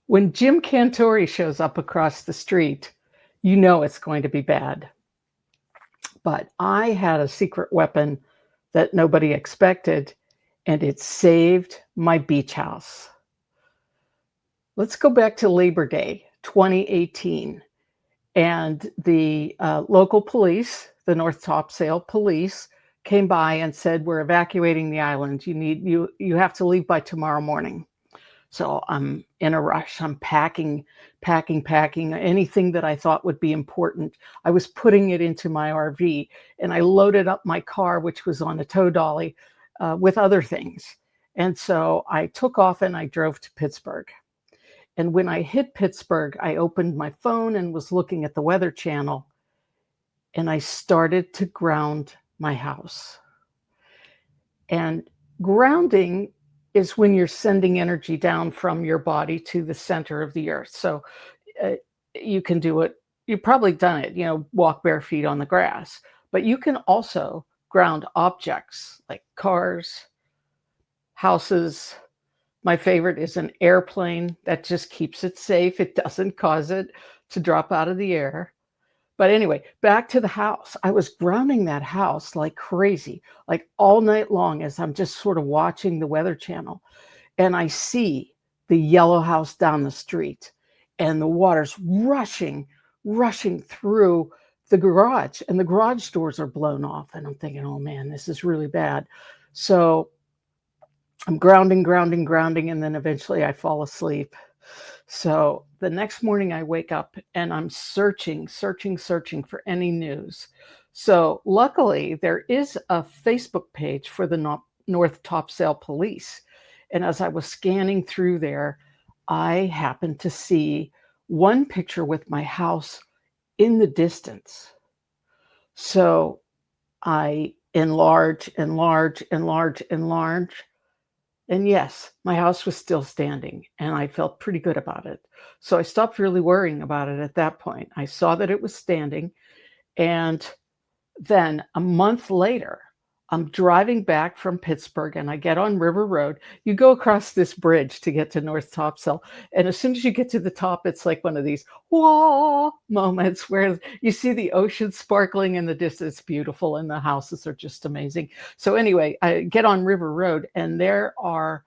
When Jim Cantore shows up across the street, you know it's going to be bad. But I had a secret weapon that nobody expected, and it saved my beach house. Let's go back to Labor Day 2018, and the local police, the North Topsail police, came by and said, "We're evacuating the island. You have to leave by tomorrow morning." So I'm in a rush. I'm packing anything that I thought would be important. I was putting it into my RV, and I loaded up my car, which was on a tow dolly, with other things. And so I took off and I drove to Pittsburgh. And when I hit Pittsburgh, I opened my phone and was looking at the Weather Channel, and I started to ground my house. And grounding is when you're sending energy down from your body to the center of the earth. So uh, you can do it. You've probably done it, walk bare feet on the grass, but you can also ground objects like cars, houses. My favorite is an airplane. That just keeps it safe. It doesn't cause it to drop out of the air. But anyway, back to the house. I was grounding that house like crazy, like all night long as I'm just sort of watching the Weather Channel. And I see the yellow house down the street, and the water's rushing through the garage, and the garage doors are blown off. And I'm thinking, oh man, this is really bad. So I'm grounding, and then eventually I fall asleep. So the next morning I wake up and I'm searching for any news. So luckily there is a Facebook page for the North Topsail Police. And as I was scanning through there, I happened to see one picture with my house in the distance. So I enlarge. And yes, my house was still standing, and I felt pretty good about it. So I stopped really worrying about it at that point. I saw that it was standing, and then a month later, I'm driving back from Pittsburgh, and I get on River Road. You go across this bridge to get to North Topsail, and as soon as you get to the top, it's like one of these whoa moments where you see the ocean sparkling in the distance. It's beautiful, and the houses are just amazing. So anyway, I get on River Road, and there are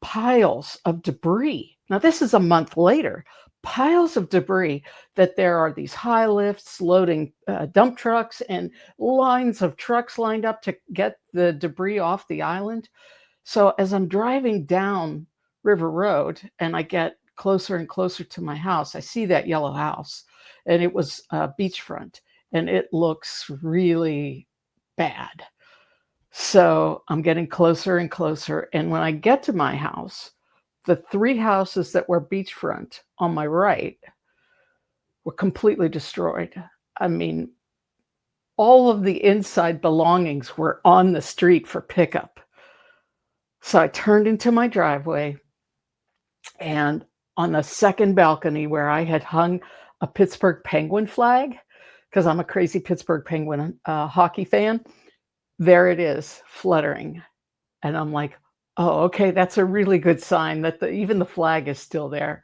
piles of debris. Now, this is a month later, piles of debris, that there are these high lifts loading dump trucks and lines of trucks lined up to get the debris off the island. So as I'm driving down River Road and I get closer and closer to my house, I see that yellow house, and it was beachfront, and it looks really bad. So I'm getting closer and closer. And when I get to my house, the three houses that were beachfront on my right were completely destroyed. I mean, all of the inside belongings were on the street for pickup. So I turned into my driveway, and on the second balcony where I had hung a Pittsburgh Penguin flag, because I'm a crazy Pittsburgh Penguin hockey fan, there it is fluttering. And I'm like, oh, okay, that's a really good sign that even the flag is still there.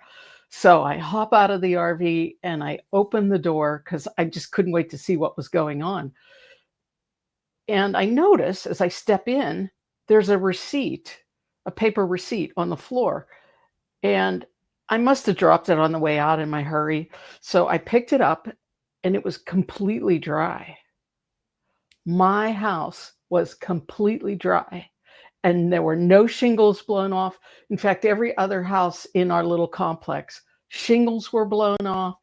So I hop out of the RV and I open the door because I just couldn't wait to see what was going on. And I notice as I step in, there's a paper receipt on the floor. And I must have dropped it on the way out in my hurry. So I picked it up, and it was completely dry. My house was completely dry, and there were no shingles blown off. In fact, every other house in our little complex, shingles were blown off.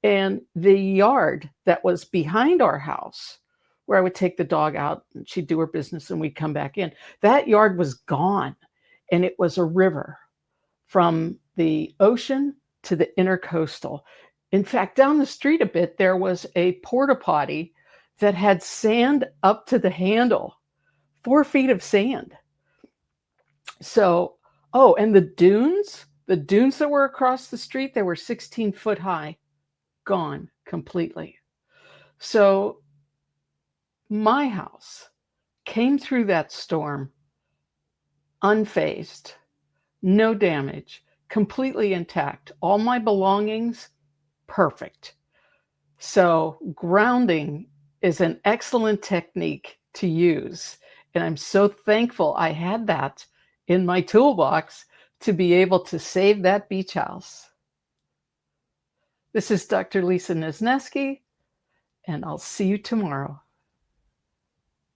And the yard that was behind our house, where I would take the dog out and she'd do her business and we'd come back in, that yard was gone. And it was a river from the ocean to the intercoastal. In fact, down the street a bit, there was a porta potty that had sand up to the handle, 4 feet of sand. So, oh, and the dunes that were across the street, they were 16 foot high, gone completely. So my house came through that storm unfazed, no damage, completely intact. All my belongings, perfect. So grounding is an excellent technique to use. And I'm so thankful I had that in my toolbox to be able to save that beach house. This is Dr. Lisa Nesneski, and I'll see you tomorrow.